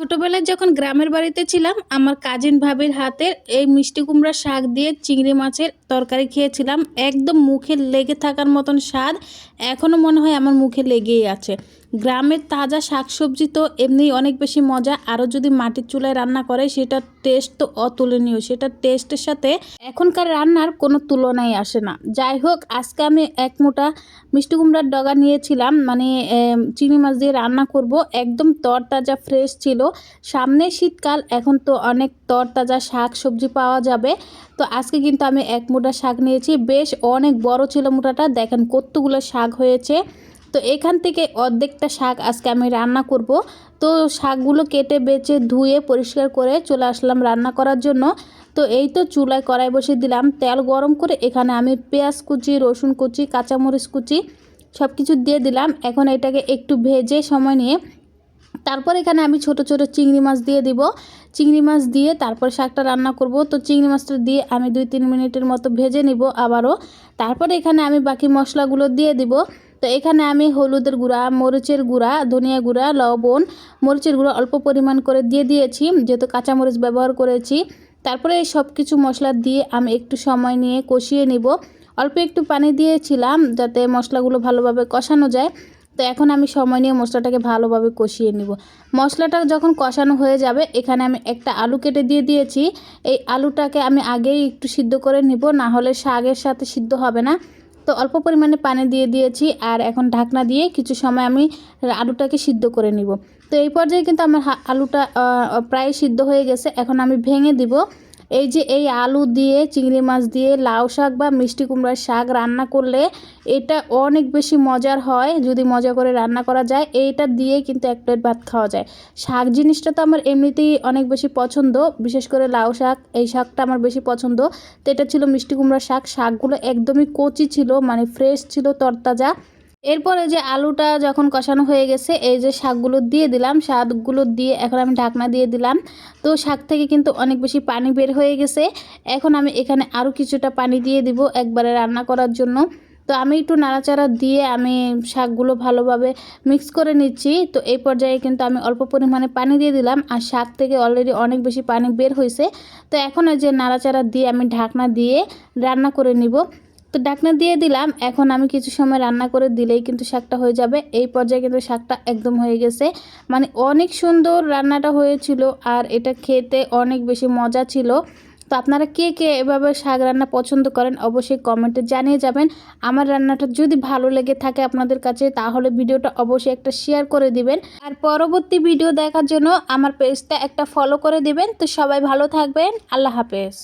ছোটবেলায় যখন গ্রামের বাড়িতে ছিলাম, আমার কাজিন ভাবির হাতের এই মিষ্টি কুমড়ার শাক দিয়ে চিংড়ি মাছের তরকারি খেয়েছিলাম। একদম মুখে লেগে থাকার মতন স্বাদ এখনও মনে হয় আমার মুখে লেগেই আছে। গ্রামের তাজা শাকসবজি তো এমনিই অনেক বেশি মজা, আরও যদি মাটির চুলায় রান্না করে সেটার টেস্ট তো অতুলনীয়। সেটার টেস্টের সাথে এখনকার রান্নার কোনো তুলনাই আসে না। যাই হোক, আজকে আমি এক মুঠা মিষ্টি কুমড়ার ডগা নিয়েছিলাম, মানে চিংড়ি মাছ দিয়ে রান্না করব। একদম তরতাজা ফ্রেশ ছিল। সামনে শীতকাল, এখন তো অনেক তরতাজা শাক সবজি পাওয়া যাবে। তো আজকে কিন্তু আমি এক মুঠা শাক নিয়েছি, বেশ অনেক বড় ছিল মুঠাটা। দেখেন কতগুলো শাক হয়েছে। তো এখান থেকে অর্ধেকটা শাক আজকে আমি রান্না করব। তো শাকগুলো কেটে বেছে ধুয়ে পরিষ্কার করে চলে আসলাম রান্না করার জন্য। তো এই তো চুলায় কড়াই বসিয়ে দিলাম, তেল গরম করে এখানে আমি পেঁয়াজ কুচি, রসুন কুচি, কাঁচামরিচ কুচি সব কিছু দিয়ে দিলাম। এখন এটাকে একটু ভেজে সময় নিয়ে তারপর এখানে আমি ছোট ছোট চিংড়ি মাছ দিয়ে দিব। চিংড়ি মাছ দিয়ে তারপর শাকটা রান্না করব। তো চিংড়ি মাছটা দিয়ে আমি 2-3 মিনিটের মতো ভেজে নিব আবারও। তারপরে এখানে আমি বাকি মশলাগুলো দিয়ে দিব। তো এখানে আমি হলুদের গুঁড়া, মরিচের গুঁড়া, ধনিয়া গুঁড়া, লবণ, মরিচের গুঁড়া অল্প পরিমাণ করে দিয়ে দিয়েছি, যেহেতু কাঁচামরিচ ব্যবহার করেছি। তারপরে এই সব কিছু মশলা দিয়ে আমি একটু সময় নিয়ে কষিয়ে নিব। অল্প একটু পানি দিয়েছিলাম যাতে মশলাগুলো ভালোভাবে কষানো যায়। তো এখন আমি সময় নিয়ে মশলাটাকে ভালোভাবে কষিয়ে নিব। মশলাটা যখন কষানো হয়ে যাবে, এখানে আমি একটা আলু কেটে দিয়ে দিয়েছি। এই আলুটাকে আমি আগেই একটু সিদ্ধ করে নিব, না হলে শাকের সাথে সিদ্ধ হবে না। তো অল্প পরিমাণে পানি দিয়ে দিয়েছি, আর এখন ঢাকনা দিয়ে কিছু সময় আমি আলুটাকে সিদ্ধ করে নিব। তো এই পর্যায়ে কিন্তু আমার আলুটা প্রায় সিদ্ধ হয়ে গেছে। এখন আমি ভেঙে দিব। এই যে এই আলু দিয়ে চিংড়ি মাছ দিয়ে লাউ শাক বা মিষ্টি কুমড়ার শাক রান্না করলে এটা অনেক বেশি মজার হয়, যদি মজা করে রান্না করা যায়। এইটা দিয়ে কিন্তু এক প্লেট ভাত খাওয়া যায়। শাক জিনিসটা তো আমার এমনিতেই অনেক বেশি পছন্দ, বিশেষ করে লাউ শাক, এই শাকটা আমার বেশি পছন্দ। তো এটা ছিল মিষ্টি কুমড়ার শাক। শাকগুলো একদমই কচি ছিল, মানে ফ্রেশ ছিল, তরতাজা। এরপরে যে আলুটা যখন কষানো হয়ে গেছে, এই যে শাকগুলো দিয়ে দিলাম। শাকগুলো দিয়ে এখন আমি ঢাকনা দিয়ে দিলাম। তো শাক থেকে কিন্তু অনেক বেশি পানি বের হয়ে গেছে। এখন আমি এখানে আরও কিছুটা পানি দিয়ে দিব একবারে রান্না করার জন্য। তো আমি একটু নাড়াচাড়া দিয়ে আমি শাকগুলো ভালোভাবে মিক্স করে নিচ্ছি। তো এই পর্যায়ে কিন্তু আমি অল্প পরিমাণে পানি দিয়ে দিলাম, আর শাক থেকে অলরেডি অনেক বেশি পানি বের হয়েছে। তো এখন এই যে নাড়াচাড়া দিয়ে আমি ঢাকনা দিয়ে রান্না করে নিব। তো ঢাকনা দিয়ে দিলাম। এখন আমি কিছু সময় রান্না করে দিলেই কিন্তু শাকটা হয়ে যাবে। এই পর্যায়ে কিন্তু শাকটা একদম হয়ে গেছে, মানে অনেক সুন্দর রান্নাটা হয়েছিল, আর এটা খেতে অনেক বেশি মজা ছিল। তো আপনারা কে কে এভাবে শাক রান্না পছন্দ করেন অবশ্যই কমেন্টে জানিয়ে যাবেন। আমার রান্নাটা যদি ভালো লেগে থাকে আপনাদের কাছে, তাহলে ভিডিওটা অবশ্যই একটা শেয়ার করে দিবেন, আর পরবর্তী ভিডিও দেখার জন্য আমার পেজটা একটা ফলো করে দিবেন। তো সবাই ভালো থাকবেন, আল্লাহ হাফেজ।